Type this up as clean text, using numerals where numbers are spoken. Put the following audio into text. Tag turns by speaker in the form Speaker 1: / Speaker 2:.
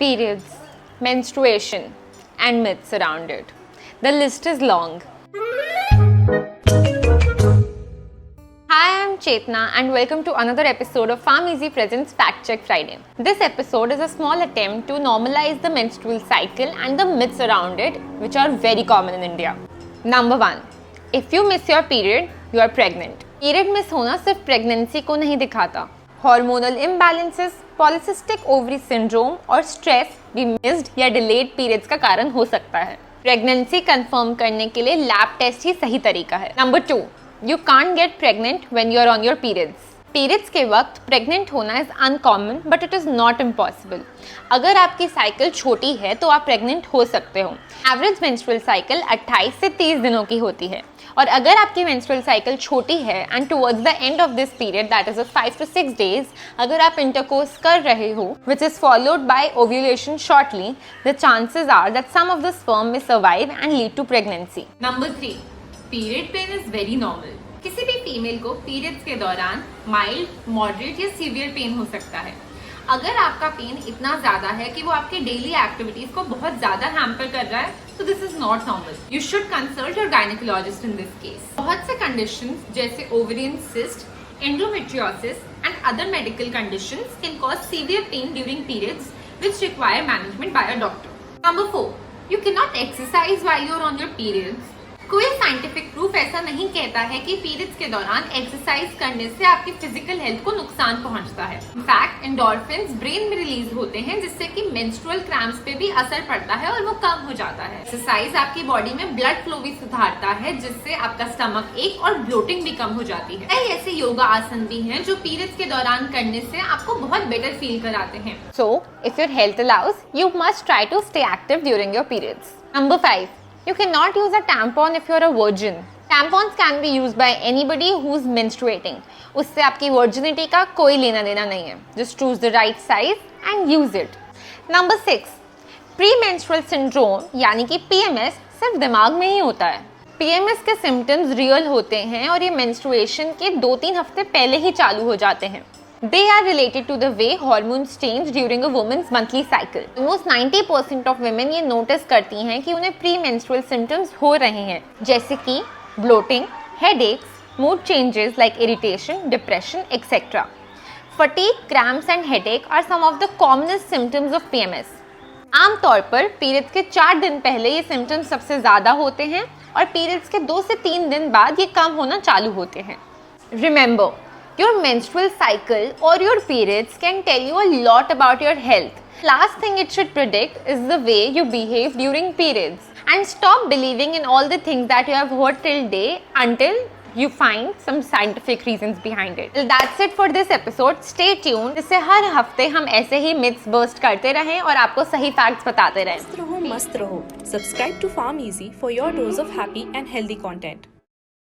Speaker 1: periods, menstruation, and myths around it. The list is long. Hi, I'm Chetna and welcome to another episode of PharmEasy Presents Fact Check Friday. This episode is a small attempt to normalize the menstrual cycle and the myths around it, which are very common in India. Number 1. If you miss your period, you are pregnant. Period miss होना सिर्फ pregnancy को नहीं दिखाता. Hormonal imbalances, polycystic ovary syndrome और stress भी missed या delayed periods का कारण हो सकता है. प्रेगनेंसी कंफर्म करने के लिए लैब टेस्ट ही सही तरीका है. Number 2, you can't get pregnant when you are on your periods. Periods के वक्त प्रेग्नेंट होना is uncommon but it is not impossible. अगर आपकी साइकिल छोटी है तो आप प्रेग्नेंट हो सकते हो. एवरेज मेंस्ट्रुअल साइकिल 28 से 30 दिनों की होती है और अगर आपकी मेंस्ट्रुअल साइकिल छोटी है and towards the end of this period that is 5 to 6 days, अगर आप इंटरकोर्स कर रहे हो which is followed by ovulation shortly, the chances are that some of the sperm may survive and lead to pregnancy.
Speaker 2: Number 3, period pain is very normal. किसी भी female को periods के दौरान माइल्ड, मॉडरेट या severe pain हो सकता है. अगर आपका पेन इतना ज्यादा है कि वो आपके डेली एक्टिविटीज को बहुत ज्यादा हैम्पर कर रहा है, तो this is not normal. You should consult your gynaecologist in this case. बहुत से कंडीशंस जैसे ovarian cyst, endometriosis and other medical conditions can cause severe pain during periods which require management by a doctor. Number 4, you cannot exercise while you are on your periods. कोई scientific proof ऐसा नहीं कहता है कि periods के दौरान exercise करने से आपकी फिजिकल हेल्थ को नुकसान पहुंचता है. इनफैक्ट एंडोर्फिन्स ब्रेन में रिलीज होते हैं जिससे कि मेंस्ट्रुअल क्रैम्प्स पे भी असर पड़ता है और वो कम हो जाता है. एक्सरसाइज आपकी बॉडी में ब्लड फ्लो भी सुधारता है जिससे आपका स्टमक एक और ब्लोटिंग भी कम हो जाती है. कई ऐसे योगा आसन भी हैं जो पीरियड्स के दौरान करने से आपको बहुत बेटर फील कराते हैं.
Speaker 1: So, if your health allows, you must try to stay active during your periods. Number 5. You cannot use a tampon if you're a virgin. Tampons can be used by anybody who's menstruating. उससे आपकी virginity का कोई लेना देना नहीं है. Just choose the right size and use it. Number 6. Premenstrual syndrome यानी कि PMS सिर्फ दिमाग में ही होता है. PMS के symptoms real होते हैं और ये menstruation के 2-3 हफ्ते पहले ही चालू हो जाते हैं. They are related to the way hormones change during a woman's monthly cycle. Almost 90% of women ये notice करती हैं कि उन्हें premenstrual symptoms हो रहे हैं, जैसे कि bloating, headaches, mood changes like irritation, depression, etc. Fatigue, cramps and headache are some of the commonest symptoms of PMS. आमतौर पर पीरियड्स के 4 दिन पहले ये symptoms सबसे ज़्यादा होते हैं और पीरियड्स के 2 से 3 दिन बाद ये कम होना चालू होते हैं. Remember, your menstrual cycle or your periods can tell you a lot about your health. Last thing it should predict is the way you behave during periods. And stop believing in all the things that you have heard till day until you find some scientific reasons behind it. Well, that's it for this episode. Stay tuned. जिससे हर हफ्ते हम ऐसे ही myths burst करते रहें और आपको सही facts बताते रहें.
Speaker 3: मस्त रहो. Subscribe to PharmEasy for your dose of happy and healthy content.